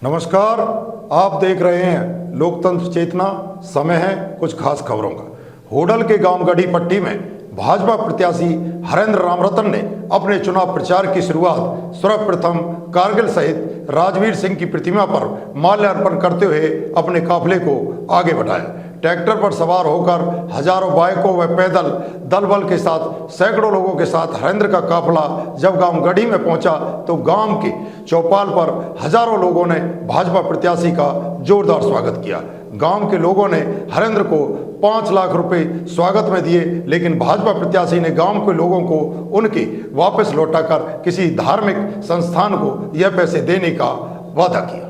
नमस्कार, आप देख रहे हैं लोकतंत्र चेतना। समय है कुछ खास खबरों का। होडल के गांव गढ़ी पट्टी में भाजपा प्रत्याशी हरेंद्र रामरतन ने अपने चुनाव प्रचार की शुरुआत सर्वप्रथम कारगिल शहीद राजवीर सिंह की प्रतिमा पर माल्यार्पण करते हुए अपने काफिले को आगे बढ़ाया। ट्रैक्टर पर सवार होकर हजारों बाइकों व पैदल दल बल के साथ सैकड़ों लोगों के साथ हरेंद्र का काफिला जब गांव गढ़ी में पहुंचा तो गांव के चौपाल पर हजारों लोगों ने भाजपा प्रत्याशी का जोरदार स्वागत किया। गांव के लोगों ने हरेंद्र को 5 लाख रुपए स्वागत में दिए, लेकिन भाजपा प्रत्याशी ने गांव के लोगों को उनके वापस लौटाकर किसी धार्मिक संस्थान को यह पैसे देने का वादा किया।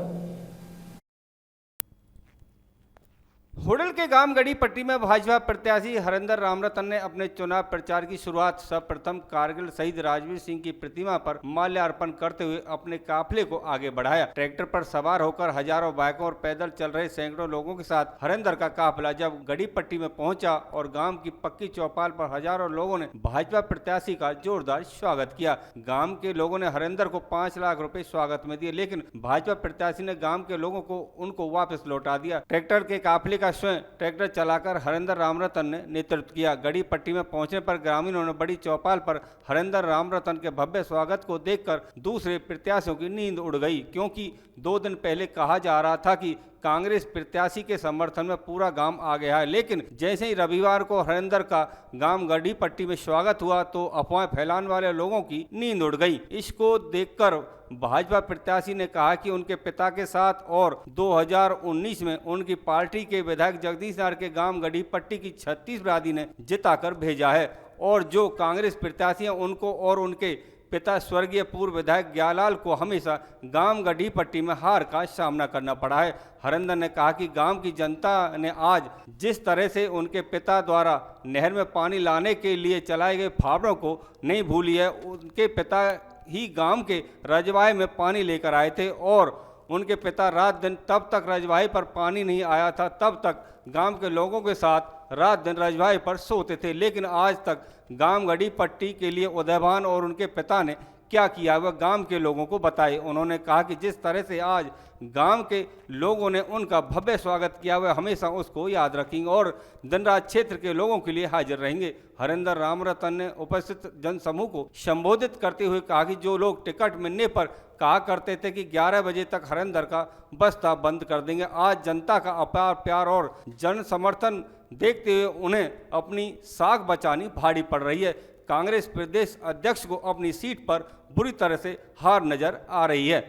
होडल के गांव गढ़ी पट्टी में भाजपा प्रत्याशी हरेंद्र रामरतन ने अपने चुनाव प्रचार की शुरुआत सर्वप्रथम कारगिल शहीद राजवीर सिंह की प्रतिमा पर माल्यार्पण करते हुए अपने काफिले को आगे बढ़ाया। ट्रैक्टर पर सवार होकर हजारों बाइकों और पैदल चल रहे सैकड़ों लोगों के साथ हरेंद्र का काफिला जब गढ़ी पट्टी में पहुंचा और गांव की पक्की चौपाल पर हजारों लोगों ने भाजपा प्रत्याशी का जोरदार स्वागत किया। गाँव के लोगों ने हरेंद्र को 5 लाख रुपए स्वागत में दिए, लेकिन भाजपा प्रत्याशी ने गाँव के लोगों को उनको वापस लौटा दिया। ट्रैक्टर के काफिले का स्वयं ट्रैक्टर चलाकर हरेंद्र रामरतन ने नेतृत्व किया। गढ़ी पट्टी में पहुंचने पर ग्रामीणों ने बड़ी चौपाल पर हरेंद्र रामरतन के भव्य स्वागत को देखकर दूसरे प्रत्याशियों की नींद उड़ गई, क्योंकि 2 दिन पहले कहा जा रहा था कि कांग्रेस प्रत्याशी के समर्थन में पूरा गांव आ गया है, लेकिन जैसे ही रविवार को हरेंद्र का गांव गढ़ी पट्टी में स्वागत हुआ तो अफवाह फैलाने वाले लोगों की नींद उड़ गई। इसको देखकर भाजपा प्रत्याशी ने कहा कि उनके पिता के साथ और 2019 में उनकी पार्टी के विधायक जगदीश नायर के गांव गढ़ी पट्टी की 36 बिरादरी ने जिताकर भेजा है, और जो कांग्रेस प्रत्याशी हैं उनको और उनके पिता स्वर्गीय पूर्व विधायक ग्यालाल को हमेशा गांव गढ़ी पट्टी में हार का सामना करना पड़ा है। हरेंद्र ने कहा कि गांव की जनता ने आज जिस तरह से उनके पिता द्वारा नहर में पानी लाने के लिए चलाए गए फावड़ों को नहीं भूली है। उनके पिता ही गांव के रजवाहे में पानी लेकर आए थे और उनके पिता रात दिन तब तक रजवाहे पर पानी नहीं आया था तब तक गांव के लोगों के साथ रात दिन रजवाहे पर सोते थे, लेकिन आज तक गांव गढ़ी पट्टी के लिए उदयभान और उनके पिता ने क्या किया वह गांव के लोगों को बताए। उन्होंने कहा कि जिस तरह से आज गांव के लोगों ने उनका भव्य स्वागत किया वह हमेशा उसको याद रखेंगे और दिन रात क्षेत्र के लोगों के लिए हाजिर रहेंगे। हरेंद्र रामरतन ने उपस्थित जनसमूह को संबोधित करते हुए कहा कि जो लोग टिकट मिलने पर कहा करते थे कि 11 बजे तक हरेंद्र का बस्ता बंद कर देंगे, आज जनता का अपार प्यार और जन समर्थन देखते हुए उन्हें अपनी साख बचानी भारी पड़ रही है। कांग्रेस प्रदेश अध्यक्ष को अपनी सीट पर बुरी तरह से हार नजर आ रही है।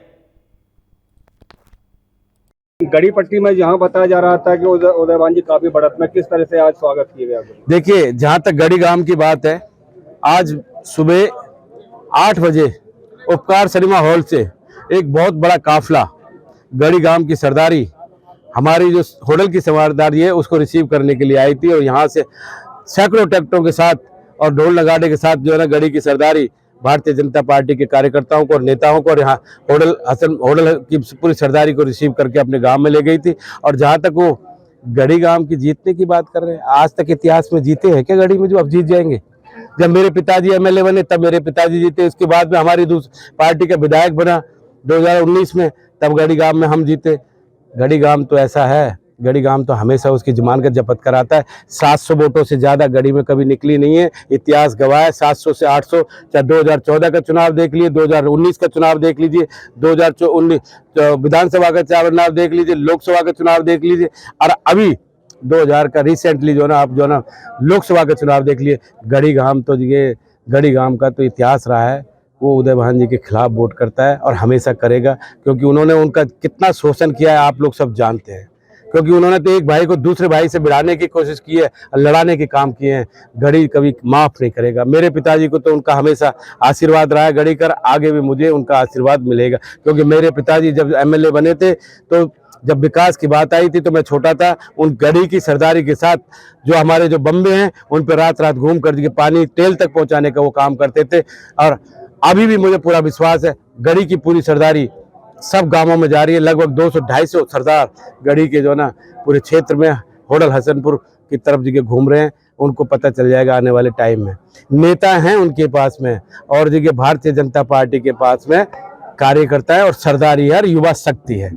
गढ़ी पट्टी में जहां बताया जा रहा था कि उदयभान जी काफी बढ़त में, किस तरह से आज स्वागत किया गया? देखिए, जहां तक गढ़ी गांव की बात है, आज सुबह 8 बजे उपकार सिनेमा हॉल से एक बहुत बड़ा काफिला गढ़ी गांव की सरदारी हमारी जो होडल की सरदारी है उसको रिसीव करने के लिए आई थी, और यहाँ से सैकड़ों ट्रैक्टरों के साथ और ढोल नगाड़े के साथ जो है ना गढ़ी की सरदारी भारतीय जनता पार्टी के कार्यकर्ताओं को और नेताओं को और यहाँ होडल की पूरी सरदारी को रिसीव करके अपने गांव में ले गई थी। और जहाँ तक वो गढ़ी गांव की जीतने की बात कर रहे हैं, आज तक इतिहास में जीते हैं क्या गढ़ी में जो अब जीत जाएंगे? जब मेरे पिताजी एमएलए बने तब मेरे पिताजी जीते, उसके बाद में हमारी पार्टी का विधायक बना 2019 में, तब गढ़ी गांव में हम जीते। गढ़ी गांव तो ऐसा है, गढ़ी गांव तो हमेशा उसकी जमानत जब्त कराता है। 700 वोटों से ज्यादा गढ़ी में कभी निकली नहीं है, इतिहास गवाह है। 700 से 800, चाहे 2014 का चुनाव देख लीजिए, 2019 का चुनाव देख लीजिए, 2019 विधानसभा का चुनाव देख लीजिए, लोकसभा का चुनाव देख लीजिए, और अभी 2000 का रिसेंटली जो ना आप जो ना लोकसभा का चुनाव देख लिए। गढ़ी गांव तो ये गढ़ी गांव का तो इतिहास रहा है, वो उदयभान जी के खिलाफ वोट करता है और हमेशा करेगा, क्योंकि उन्होंने उनका कितना शोषण किया है आप लोग सब जानते हैं। क्योंकि उन्होंने तो एक भाई को दूसरे भाई से भिड़ाने की कोशिश की है, लड़ाने के काम किए हैं। गढ़ी कभी माफ नहीं करेगा। मेरे पिताजी को तो उनका हमेशा आशीर्वाद रहा है गढ़ी कर, आगे भी मुझे उनका आशीर्वाद मिलेगा, क्योंकि मेरे पिताजी जब एमएलए बने थे तो जब विकास की बात आई थी तो मैं छोटा था, उन गढ़ी की सरदारी के साथ जो हमारे जो बम्बे हैं उन पर रात रात घूम कर पानी टेल तक पहुंचाने का वो काम करते थे। और अभी भी मुझे पूरा विश्वास है गढ़ी की पूरी सरदारी सब गांवों में जा रही है। लगभग 200-250 सरदार गढ़ी के जो ना पूरे क्षेत्र में होडल हसनपुर की तरफ जगह घूम रहे हैं, उनको पता चल जाएगा आने वाले टाइम में। नेता हैं उनके पास में और जगह भारतीय जनता पार्टी के पास में कार्यकर्ता है और सरदारी है और युवा शक्ति है।